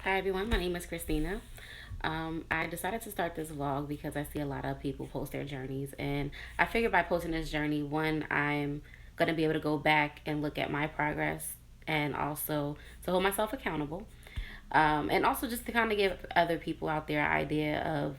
Hi everyone, my name is Christina. I decided to start this vlog because I see a lot of people post their journeys, and I figured by posting this journey, one, I'm going to be able to go back and look at my progress and also to hold myself accountable. And also just to kind of give other people out there an idea of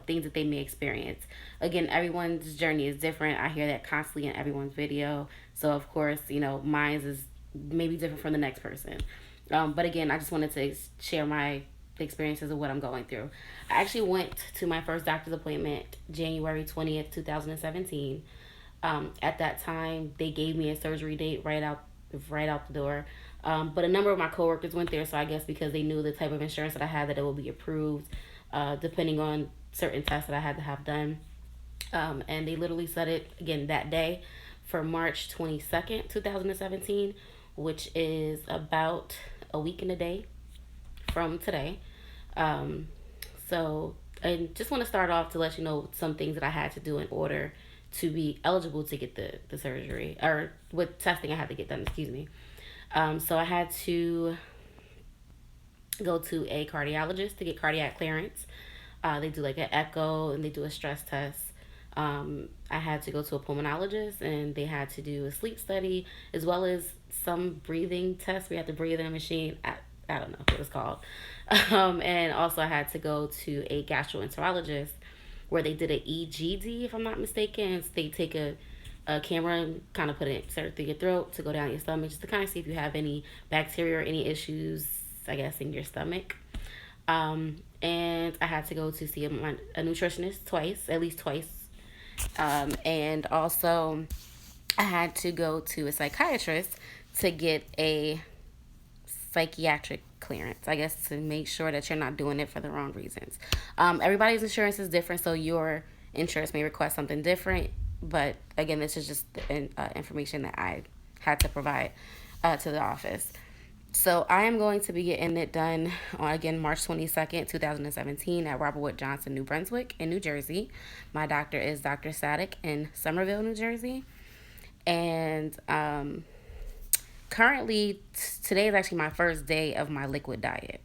things that they may experience. Again, everyone's journey is different. I hear that constantly in everyone's video, so of course mine is maybe different from the next person. But again, I just wanted to share my experiences of what I'm going through. I actually went to my first doctor's appointment January 20th, 2017. At that time, they gave me a surgery date right out the door. But a number of my coworkers went there, so I guess because they knew the type of insurance that I had, that it would be approved, depending on certain tests that I had to have done. And they literally set it again that day for March 22nd, 2017, which is about a week and a day from today. Um, so, and just want to start off to let you know some things that I had to do in order to be eligible to get the surgery, or with testing I had to get done, excuse me. So I had to go to a cardiologist to get cardiac clearance. They do like an echo and they do a stress test. I had to go to a pulmonologist and they had to do a sleep study as well as some breathing tests. We had to breathe in a machine. I don't know what it was called. And also I had to go to a gastroenterologist where they did an EGD, if I'm not mistaken. They take a camera and kind of put it through your throat to go down your stomach just to kind of see if you have any bacteria or any issues, I guess, in your stomach. And I had to go to see a nutritionist twice, at least twice. And also, I had to go to a psychiatrist to get a psychiatric clearance, I guess, to make sure that you're not doing it for the wrong reasons. Everybody's insurance is different, so your insurance may request something different. But again, this is just information that I had to provide to the office. So I am going to be getting it done on, again, March 22nd, 2017 at Robert Wood Johnson, New Brunswick in New Jersey. My doctor is Dr. Sadek in Somerville, New Jersey. And currently, today is actually my first day of my liquid diet.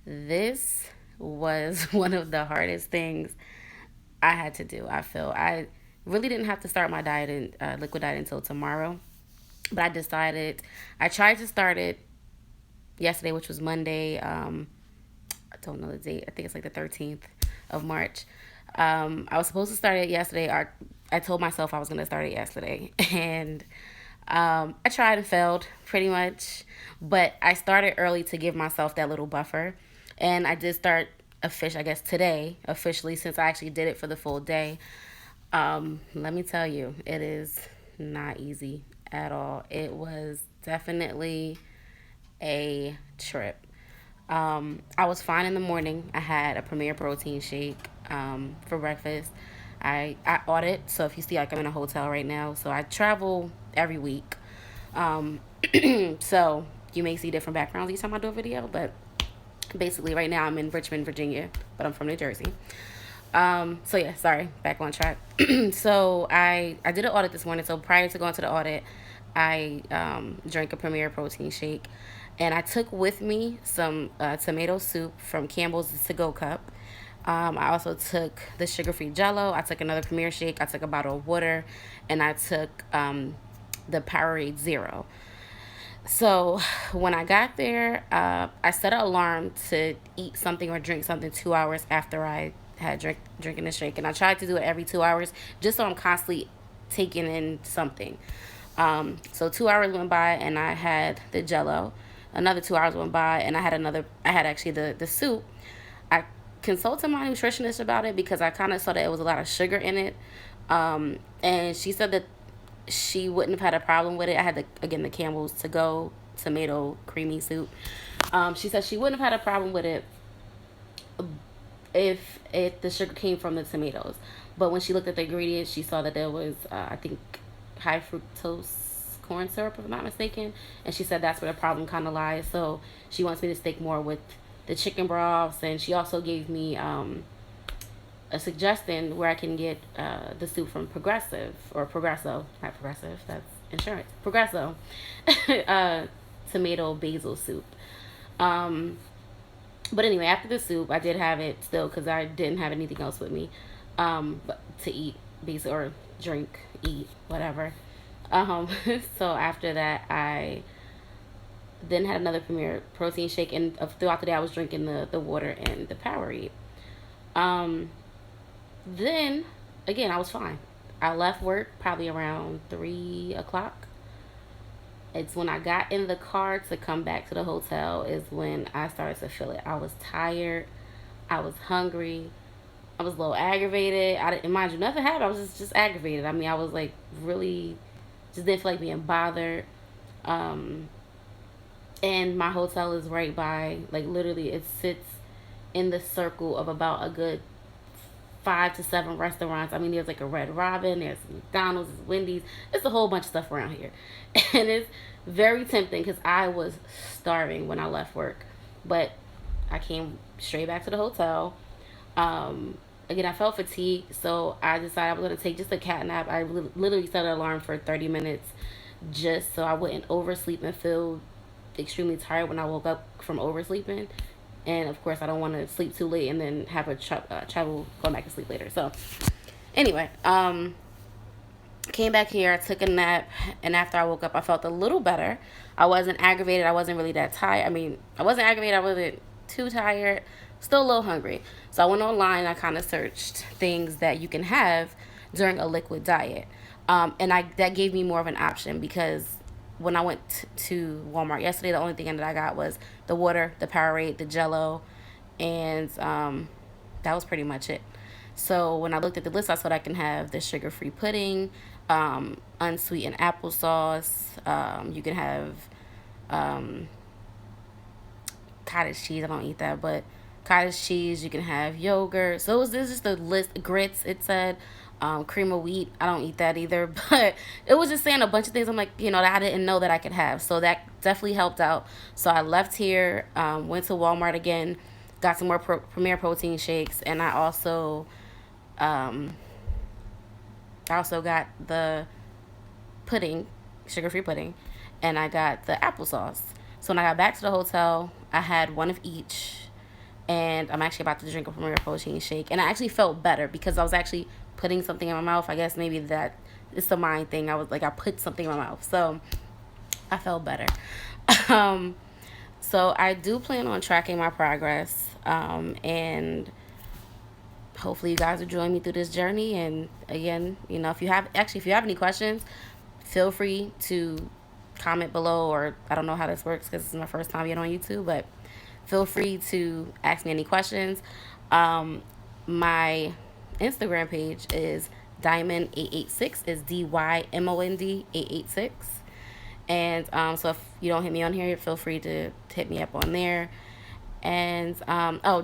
This was one of the hardest things I had to do. I feel I really didn't have to start my diet and liquid diet until tomorrow, but I tried to start it yesterday, which was Monday. I don't know the date. I think it's like the 13th of March. I was supposed to start it yesterday. I told myself I was going to start it yesterday, and I tried and failed pretty much. But I started early to give myself that little buffer, and I did start I guess today officially, since I actually did it for the full day. Let me tell you, it is not easy at all. It was definitely a trip. I was fine in the morning. I had a Premier protein shake for breakfast. I audit, so if you see, like, I'm in a hotel right now, so I travel every week. Um, so you may see different backgrounds each time I do a video, but basically right now I'm in Richmond, Virginia, but I'm from New Jersey. So yeah, sorry, back on track. So I did an audit this morning. So prior to going to the audit, I drank a Premier protein shake, and I took with me some tomato soup from Campbell's to go cup. I also took the sugar-free Jello. I took another Premier shake. I took a bottle of water, and I took the Powerade Zero. So when I got there, I set an alarm to eat something or drink something 2 hours after I had drinking the shake, and I tried to do it every 2 hours just so I'm constantly taking in something. So 2 hours went by, and I had the Jello. Another 2 hours went by, and I had another. I had actually the soup. I consulted my nutritionist about it because I kind of saw that it was a lot of sugar in it, and she said that she wouldn't have had a problem with it. I had the Campbell's to go tomato creamy soup. She said she wouldn't have had a problem with it if the sugar came from the tomatoes. But when she looked at the ingredients, she saw that there was I think high fructose corn syrup, if I'm not mistaken, and she said that's where the problem kind of lies. So she wants me to stick more with the chicken broths, and she also gave me a suggestion where I can get the soup from Progresso, not Progressive, that's insurance, Progresso, tomato basil soup. Um, But anyway, after the soup, I did have it still because I didn't have anything else with me, but to eat, basically, or drink, eat, whatever. Um, so after that, I then had another Premier protein shake, and throughout the day, I was drinking the water and the Powerade. Um, then again, I was fine. I left work probably around 3 o'clock. It's when I got in the car to come back to the hotel is when I started to feel it. I was tired. I was hungry. I was a little aggravated. I didn't, mind you, nothing happened. I was just aggravated. I mean, I was like really just didn't feel like being bothered. Um, and my hotel is right by, like, literally it sits in the circle of about a good 5 to 7 restaurants. I mean, there's like a Red Robin, there's McDonald's, there's Wendy's. It's a whole bunch of stuff around here. And it's very tempting because I was starving when I left work. But I came straight back to the hotel. Again, I felt fatigued, so I decided I was going to take just a cat nap. I literally set an alarm for 30 minutes just so I wouldn't oversleep and feel extremely tired when I woke up from oversleeping. And of course, I don't want to sleep too late and then have a travel going back to sleep later. So anyway, came back here. I took a nap, and after I woke up, I felt a little better. I wasn't aggravated. I wasn't really that tired. I mean, I wasn't aggravated. I wasn't too tired. Still a little hungry. So I went online. I kind of searched things that you can have during a liquid diet, and I that gave me more of an option because when I went to Walmart yesterday, the only thing that I got was the water, the Powerade, the Jello, and that was pretty much it. So when I looked at the list, I saw that I can have the sugar-free pudding, unsweetened applesauce. You can have um, cottage cheese. I don't eat that, but cottage cheese. You can have yogurt. So this is just the list. Grits. It said cream of wheat. I don't eat that either, but it was just saying a bunch of things. I'm like, that I didn't know that I could have. So that definitely helped out. So I left here, went to Walmart again, got some more Premier protein shakes, and um, I also got the pudding, sugar-free pudding, and I got the applesauce. So when I got back to the hotel, I had one of each, and I'm actually about to drink a Premier protein shake. And I actually felt better because I was actually putting something in my mouth. I guess maybe that it's the mind thing. I was like, I put something in my mouth, so I felt better. um, so I do plan on tracking my progress, and hopefully you guys will join me through this journey. And again, if you have any questions, feel free to comment below, or I don't know how this works because this is my first time yet on YouTube, but feel free to ask me any questions. My Instagram page is Diamond886, is DYMOND 886. And so if you don't hit me on here, feel free to hit me up on there. And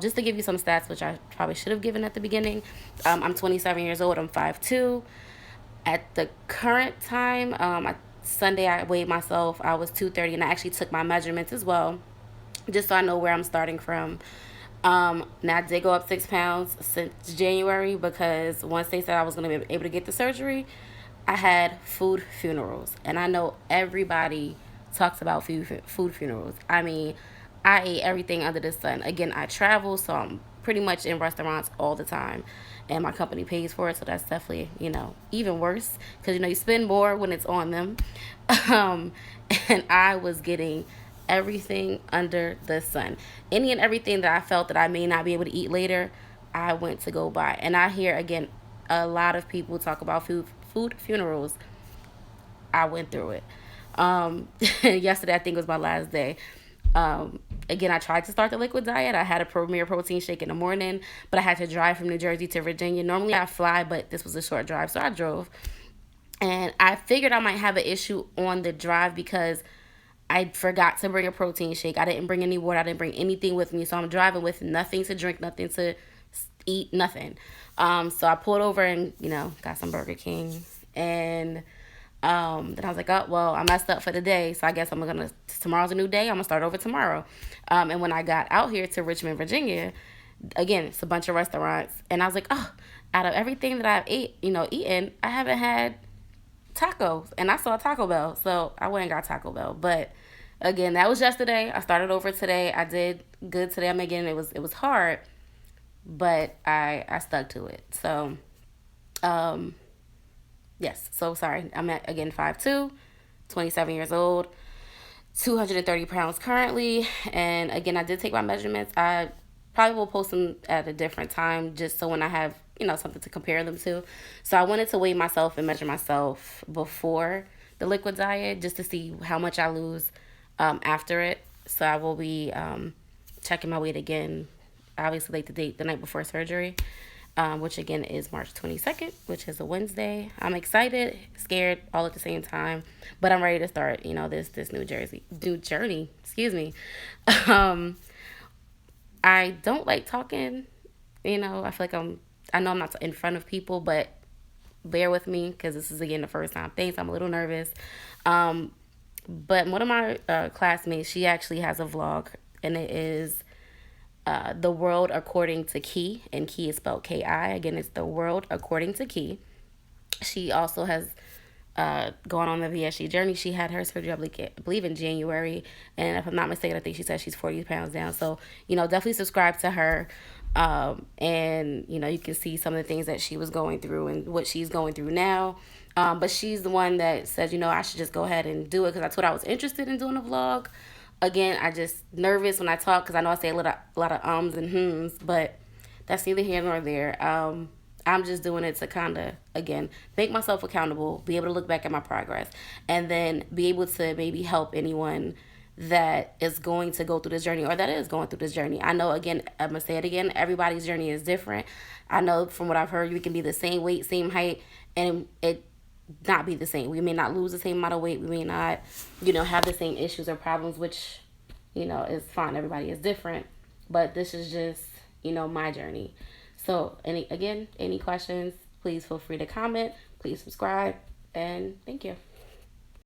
just to give you some stats, which I probably should have given at the beginning, I'm 27 years old. I'm 5'2". At the current time, Sunday I weighed myself. I was 230, and I actually took my measurements as well, just so I know where I'm starting from. Now I did go up 6 pounds since January because once they said I was going to be able to get the surgery, I had food funerals, and I know everybody talks about food funerals. I mean, I ate everything under the sun. Again, I travel, so I'm pretty much in restaurants all the time, and my company pays for it, so that's definitely even worse because you spend more when it's on them. Um, and I was getting everything under the sun, any and everything that I felt that I may not be able to eat later. I went to go buy, and I hear again a lot of people talk about food funerals. I went through it. Yesterday, I think, was my last day. Again, I tried to start the liquid diet. I had a Premier protein shake in the morning, but I had to drive from New Jersey to Virginia. Normally, I fly, but this was a short drive, so I drove. And I figured I might have an issue on the drive because I forgot to bring a protein shake. I didn't bring any water. I didn't bring anything with me. So I'm driving with nothing to drink, nothing to eat, nothing. So I pulled over and, got some Burger King. And then I was like, oh, well, I messed up for the day. So I guess tomorrow's a new day. I'm going to start over tomorrow. And when I got out here to Richmond, Virginia, again, it's a bunch of restaurants. And I was like, oh, out of everything that I've eaten, I haven't had tacos. And I saw Taco Bell. So I went and got Taco Bell. But Again, that was yesterday. I started over today. I did good today. I'm again. It was hard, but I stuck to it. So um yes. So sorry. I'm at again 5'2", 27 years old, 230 pounds currently. And again, I did take my measurements. I probably will post them at a different time just so when I have, something to compare them to. So I wanted to weigh myself and measure myself before the liquid diet just to see how much I lose after it. So I will be checking my weight again, obviously, like the night before surgery, which again is March 22nd, which is a Wednesday. I'm excited, scared, all at the same time, but I'm ready to start. This new journey. Excuse me. Um, I don't like talking. I feel like I know I'm not in front of people, but bear with me because this is again the first time. Thanks. I'm a little nervous. Um, but one of my classmates, she actually has a vlog, and it is The World According to Key, and Key is spelled Ki. Again, it's The World According to Key. She also has gone on the VSG journey. She had her surgery, I believe, in January, and if I'm not mistaken, I think she said she's 40 pounds down. So, definitely subscribe to her. And you can see some of the things that she was going through and what she's going through now. But she's the one that says, I should just go ahead and do it because that's what I was interested in doing a vlog. Again, I just nervous when I talk because I know I say a lot of ums and hms, but that's neither here nor there. I'm just doing it to kind of, again, make myself accountable, be able to look back at my progress, and then be able to maybe help anyone that is going to go through this journey or that is going through this journey. I know, again, I'm going to say it again, everybody's journey is different. I know from what I've heard, we can be the same weight, same height, and it not be the same. We may not lose the same amount of weight. We may not, have the same issues or problems, which, is fine. Everybody is different. But this is just, my journey. So, any questions, please feel free to comment. Please subscribe. And thank you.